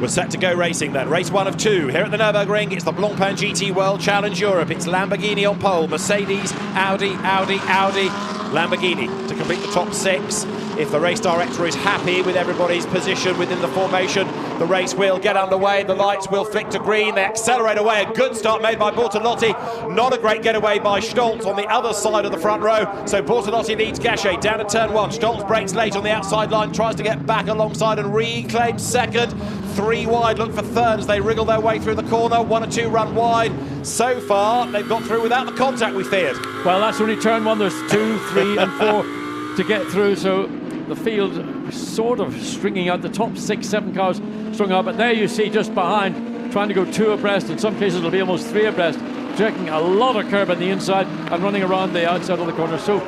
We're set to go racing then. Race 1 of 2 here at the Nürburgring. It's the Blancpain GT World Challenge Europe. It's Lamborghini on pole, Mercedes, Audi, Lamborghini to complete the top 6. If the race director is happy with everybody's position within the formation, the race will get underway. The lights will flick to green. They accelerate away. A good start made by Bortolotti. Not a great getaway by Stolz on the other side of the front row. So Bortolotti leads Gachet down to turn 1. Stolz breaks late on the outside line, tries to get back alongside and reclaims second. 3 wide, look for third as they wriggle their way through the corner. 1 or 2 run wide. So far, they've got through without the contact we feared. Well, that's only turn 1. There's 2, 3 and 4 to get through. So the field sort of stringing out the top 6, 7 cars strung out. But there you see just behind, trying to go 2 abreast. In some cases, it'll be almost 3 abreast. Taking a lot of curb on the inside and running around the outside of the corner. So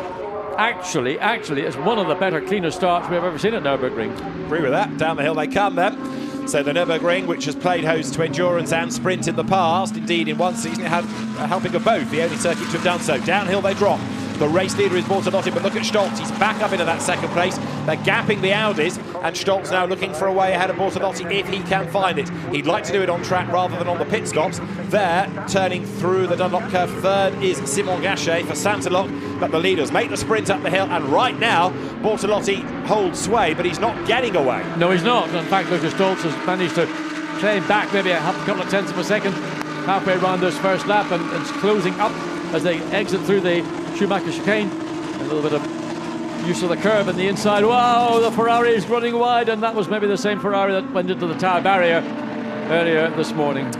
actually, it's one of the better, cleaner starts we've ever seen at Nürburgring. Agree with that. Down the hill they come then. So the Nürburgring, which has played host to endurance and sprint in the past, indeed in one season it had a helping of both, the only circuit to have done so. Downhill they drop. The race leader is Bortolotti, but look at Stolz. He's back up into that second place. They're gapping the Audis, and Stolz now looking for a way ahead of Bortolotti if he can find it. He'd like to do it on track rather than on the pit stops. There, turning through the Dunlop curve, third is Simon Gachet for Santalok, but the leaders make the sprint up the hill, and right now, Bortolotti holds sway, but he's not getting away. No, he's not. In fact, Lucas Stolz has managed to claim back maybe a couple of tenths of a second halfway around this first lap, and it's closing up as they exit through the Schumacher chicane. A little bit of use of the curb in the inside. Wow, the Ferrari is running wide, and that was maybe the same Ferrari that went into the tire barrier earlier this morning.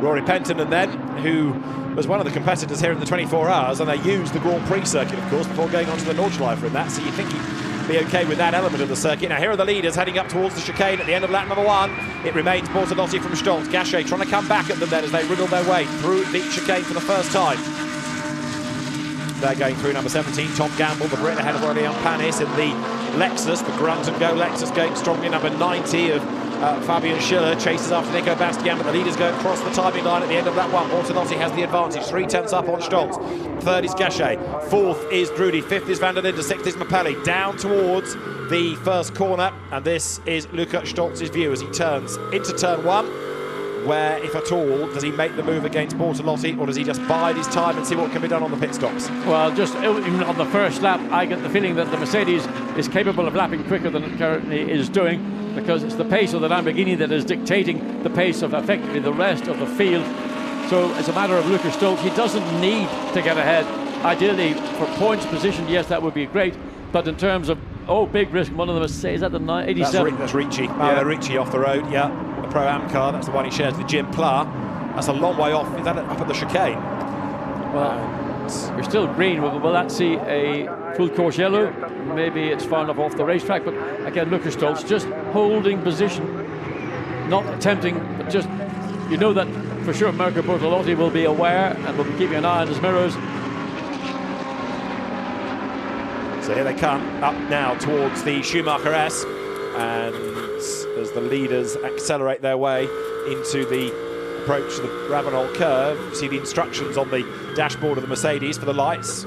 Rory Penton then, who was one of the competitors here in the 24 hours, and they used the Grand Prix circuit, of course, before going on to the Nordschleife in that, so you think he'd be okay with that element of the circuit. Now here are the leaders heading up towards the chicane at the end of lap number 1. It remains Bortolotti from Stolz. Gachet trying to come back at them then as they wriggle their way through the chicane for the first time. They're going through number 17, Tom Gamble, the Brit ahead of Aurélien Panis in the Lexus, the grunt and go Lexus going strongly. Number 90 of Fabian Schiller chases after Nico Bastian, but the leaders go across the timing line at the end of lap 1. Bortolotti has the advantage, 3 tenths up on Stolz. Third is Gachet, 4th is Drudy, 5th is van der Linde, 6th is Mapelli. Down towards the first corner, and this is Luca Stolz's view as he turns into turn 1. Where, if at all, does he make the move against Bortolotti, or does he just bide his time and see what can be done on the pit stops? Well, just even on the first lap, I get the feeling that the Mercedes is capable of lapping quicker than it currently is doing, because it's the pace of the Lamborghini that is dictating the pace of effectively the rest of the field. So it's a matter of Lucas Stolz. He doesn't need to get ahead. Ideally, for points position, yes, that would be great. But in terms of, big risk, one of them is that the 87? That's Ricci. Ricci off the road, yeah. The Pro-Am car, that's the one he shares with Jim Pla. That's a long way off. Is that up at the chicane? Well, we're still green. Will that see a full course yellow? Maybe it's far enough off the racetrack, but again, Lucas Stolz just holding position, not attempting, but just, you know that for sure Mirko Bortolotti will be aware and will be keeping an eye on his mirrors. So here they come up now towards the Schumacher S, and as the leaders accelerate their way into the approach to the Ravenol curve, you see the instructions on the dashboard of the Mercedes for the lights.